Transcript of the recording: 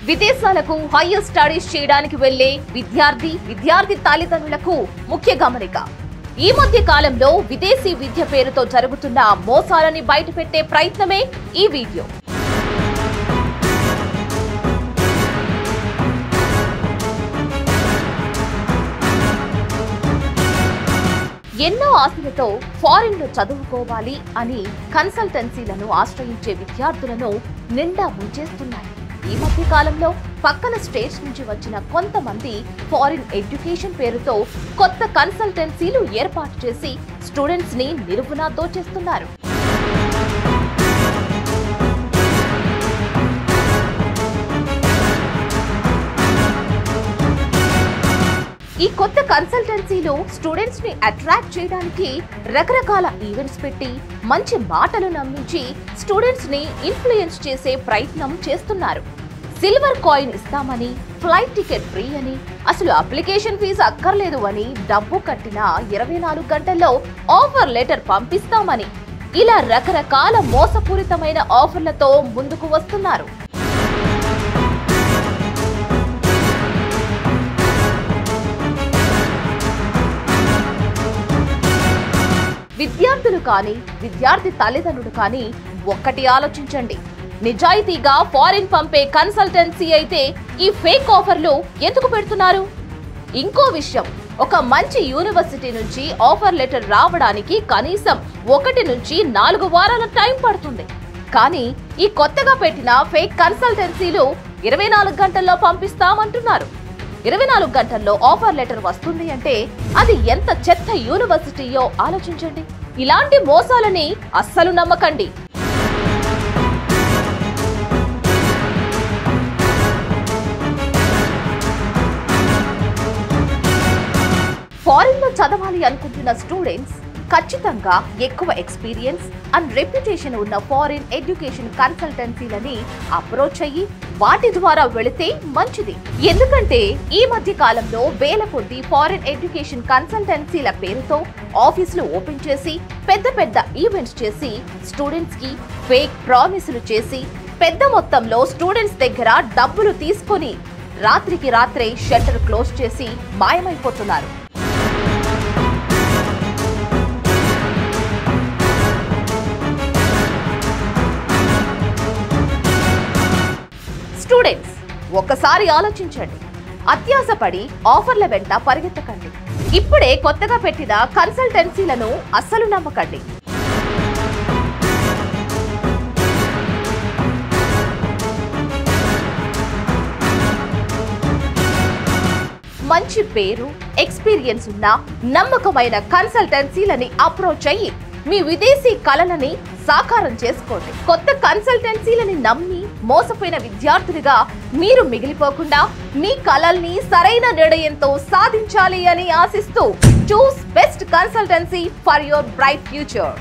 విదేశాలకు higher studies చేయడానికి వెళ్లే విద్యార్థి తల్లిదండ్రులకు ముఖ్య గమనిక. ఈ మధ్య కాలంలో విదేశీ విద్య పేరుతో జరుగుతున్న మోసాలని బయటపెట్టే ప్రయత్నమే ఈ వీడియో. ఎన్నో ఆశలతో ఫారిన్ లో చదువుకోవాలి అని కన్సల్టెన్సీలను ఆశ్రయించే విద్యార్థులను నిండా ముంచేస్తున్నాయి. ఈ మధ్య కాలంలో పక్కన స్టేట్స్ నుంచి వచ్చిన కొంతమంది ఫారిన్ ఎడ్యుకేషన్ పేరుతో కొత్త కన్సల్టెన్సీలు ఏర్పాటు చేసి స్టూడెంట్స్ ని నిలువునా దోచేస్తున్నారు. ఈ కొత్త కన్సల్టెన్సీలు స్టూడెంట్స్ ని అట్రాక్ట్ చేయడానికి రకరకాల ఈవెంట్స్ పెట్టి మంచి మాటలు నమ్మించి స్టూడెంట్స్ ని ఇన్ఫ్లుయెన్స్ చేసే ప్రయత్నం చేస్తున్నారు. సిల్వర్ కాయిన్ ఇస్తామని, ఫ్లైట్ టికెట్ ఫ్రీ అని, అసలు అప్లికేషన్ ఫీజు అక్కర్లేదు అని, డబ్బు కట్టిన 24 గంటల్లో ఆఫర్ లెటర్ పంపిస్తామని ఇలా రకరకాల మోసపూరితమైన ఆఫర్లతో ముందుకు వస్తున్నారు. విద్యార్థులు కానీ విద్యార్థి తల్లిదండ్రులు కానీ ఒక్కటి ఆలోచించండి. నిజాయితీగా ఫారిన్ పంపే కన్సల్టెన్సీ అయితే ఈ ఫేక్ ఆఫర్లు ఎందుకు పెడుతున్నారు? ఇంకో విషయం, ఒక మంచి యూనివర్సిటీ నుంచి ఆఫర్ లెటర్ రావడానికి కనీసం 1 నుంచి 4 వారాల టైం పడుతుంది. కానీ ఈ కొత్తగా పెట్టిన ఫేక్ కన్సల్టెన్సీలు 24 గంటల్లో పంపిస్తామంటున్నారు. 24 గంటల్లో ఆఫర్ లెటర్ వస్తుంది అంటే అది ఎంత చెత్త యూనివర్సిటీయో ఆలోచించండి. ఇలాంటి మోసాలని అస్సలు నమ్మకండి. ఫారిన్ లో చదవాలి అనుకుంటున్న స్టూడెంట్స్ ఖచ్చితంగా ఎక్కువ ఎక్స్పీరియన్స్ అండ్ రెప్యుటేషన్ ఉన్న ఫారిన్ ఎడ్యుకేషన్ కన్సల్టెన్సీలని అప్రోచ్ అయ్యి వాటి ద్వారా వెళితే మంచిది. ఎందుకంటే ఈ మధ్య కాలంలో వేల కొద్ది ఫారిన్ ఎడ్యుకేషన్ కన్సల్టెన్సీల పేరుతో ఆఫీసులు ఓపెన్ చేసి పెద్ద పెద్ద ఈవెంట్స్ చేసి స్టూడెంట్స్ కి ఫేక్ ప్రామిసులు చేసి పెద్ద మొత్తంలో స్టూడెంట్స్ దగ్గర డబ్బులు తీసుకొని రాత్రికి రాత్రే షట్టర్ క్లోజ్ చేసి మాయమైపోతున్నారు. స్టూడెంట్స్ ఒక్కసారి ఆలోచించండి. అత్యాశపడి ఆఫర్ల వెంట పరిగెత్తకండి. ఇప్పుడే కొత్తగా పెట్టిన కన్సల్టెన్సీలను అస్సలు నమ్మకండి. మంచి పేరు, ఎక్స్పీరియన్స్ ఉన్న నమ్మకమైన కన్సల్టెన్సీలని అప్రోచ్ అయ్యి మీ విదేశీ కలలని సాకారం చేసుకోండి. కొత్త కన్సల్టెన్సీలని నమ్మి మోసపోయిన విద్యార్థులుగా మీరు మిగిలిపోకుండా మీ కలల్ని సరైన నిర్ణయంతో సాధించాలి అని ఆశిస్తూ choose best consultancy for your bright future.